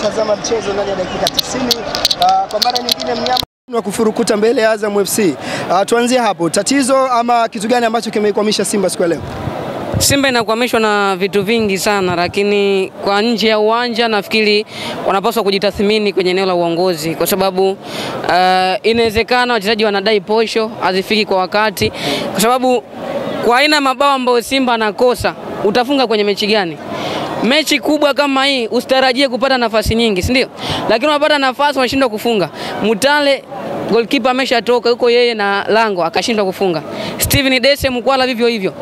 kutazama mchezo ndani ya dakika 90. Kwa mara nyingine mnyama wa kufurukuta mbele ya Azam FC. Tuanzie hapo. Tatizo ama kitu gani ambacho kimeikwamisha Simba siku ya leo? Simba inakwamishwa na vitu vingi sana, lakini kwa nje ya uwanja nafikiri wanapaswa kujitathmini kwenye eneo la uongozi, kwa sababu inawezekana wachezaji wanadai posho hazifiki kwa wakati, kwa sababu kwa aina mabao ambayo Simba anakosa utafunga kwenye mechi gani? Mechi kubwa kama hii usitarajie kupata nafasi nyingi, si ndio? Lakini unapata nafasi unashindwa kufunga. Mutale goalkeeper ameshatoka huko, yeye na lango akashindwa kufunga. Steven Dese Mkwala vivyo hivyo.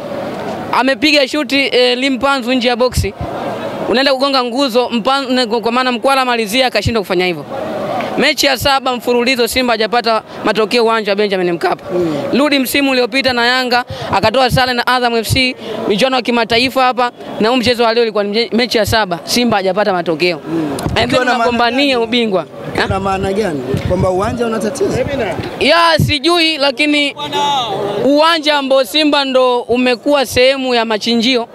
Amepiga shuti Limpanzu nje ya boksi, unaenda kugonga nguzo, kwa maana Mkwala malizia akashindwa kufanya hivyo. Mechi ya 7 mfululizo Simba hajapata matokeo uwanja wa Benjamin Mkapa. Rudi msimu uliopita na Yanga akatoa sare na Azam FC michuano ya kimataifa hapa, na huu mchezo wa leo ilikuwa mechi ya 7 Simba hajapata matokeo. Ndio tunagombania ubingwa. Kuna maana gani? Kwamba uwanja una tatizo? Sijui, lakini uwanja ambao Simba ndo umekuwa sehemu ya machinjio,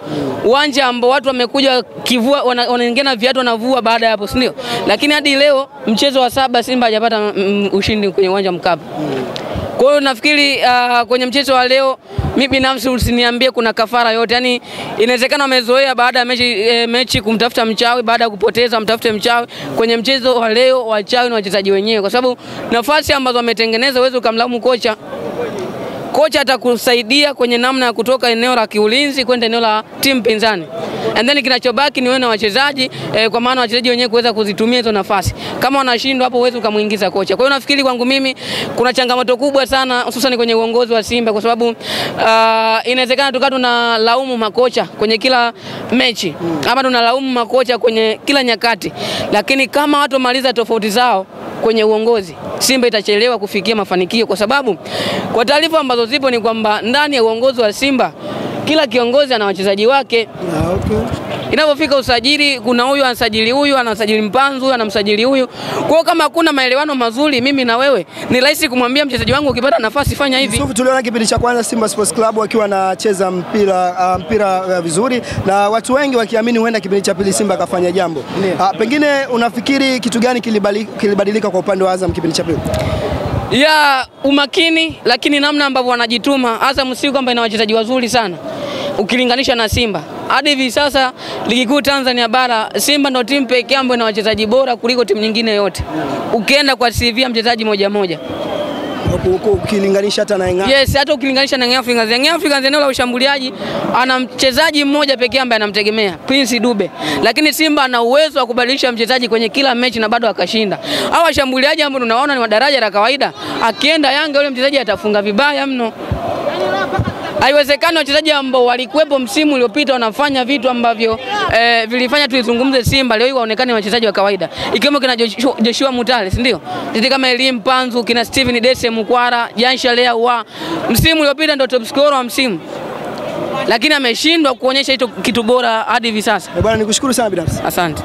uwanja ambao watu wamekuja kivua wanaingena viatu wanavua baada ya hapo, si ndio? Lakini hadi leo mchezo wa 7 Simba hajapata ushindi kwenye uwanja Mkapa. Kwa hiyo nafikiri kwenye mchezo wa leo mimi binafsi usiniambie kuna kafara yote. Yaani inawezekana wamezoea baada ya mechi kumtafuta mchawi, baada ya kupoteza mtafute mchawi. Kwenye mchezo wa leo wachawi na wachezaji wenyewe, kwa sababu nafasi ambazo wametengeneza uwezo kumlaumu kocha. Kocha atakusaidia kwenye namna ya kutoka eneo la kiulinzi kwenda eneo la timu pinzani. And then kinachobaki ni wewe na wachezaji, kwa maana wachezaji wenyewe kuweza kuzitumia hizo nafasi. Kama wanashindwa hapo uwezo kumuingiza kocha. Kwa hiyo nafikiri kwangu mimi kuna changamoto kubwa sana hususan kwenye uongozi wa Simba, kwa sababu inawezekana tukawa tunalaumu makocha kwenye kila mechi, ama tunalaumu makocha kwenye kila nyakati, lakini kama watu maliza tofauti zao kwenye uongozi, Simba itachelewa kufikia mafanikio, kwa sababu kwa taarifa ambazo zipo ni kwamba ndani ya uongozi wa Simba kila kiongozi ana wachezaji wake. Inapofika usajili, kuna huyu anasajili huyu, anasajili Mpanzu huyu, anamsajili huyu. Kwa hiyo kama hakuna maelewano mazuri mimi na wewe, ni rahisi kumwambia mchezaji wangu ukipata nafasi fanya hivi. Yusufu, tuliona kipindi cha kwanza Simba Sports Club wakiwa wanacheza mpira vizuri, na watu wengi wakiamini huenda kipindi cha pili Simba akafanya jambo. Pengine unafikiri kitu gani kilibadilika kwa upande wa Azam kipindi cha pili? Umakini, lakini namna ambavyo wanajituma. Azam si kwamba ina wachezaji wazuri sana ukilinganisha na Simba. Hadi hivi sasa ligi kuu Tanzania bara Simba ndio timu pekee ambayo ina wachezaji bora kuliko timu nyingine yote. Ukienda kwa CV ya mchezaji moja. Ukilinganisha hata na Yanga. Yes, hata ukilinganisha na Yanga Africans. Yanga Africans eneo la ushambuliaji ana mchezaji mmoja pekee ambaye anamtegemea, Prince Dube. Lakini Simba ana uwezo wa kubadilisha mchezaji kwenye kila mechi na bado akashinda. Hao washambuliaji ambao tunaona ni wa daraja la kawaida, akienda Yanga yule mchezaji atafunga vibaya mno. Haiwezekani wachezaji ambao walikuwepo msimu uliopita wanafanya vitu ambavyo vilifanya tuizungumze Simba leo hii waonekane wachezaji wa kawaida. Ikiwemo kina Joshua Mutale, si ndio? Titi kama Limpanzu, kina Steven Dese Mkwala, Jansha Lea wa msimu uliopita ndio top scorer wa msimu. Lakini ameshindwa kuonyesha hicho kitu bora hadi hivi sasa. Bwana nikushukuru sana binafsi. Asante.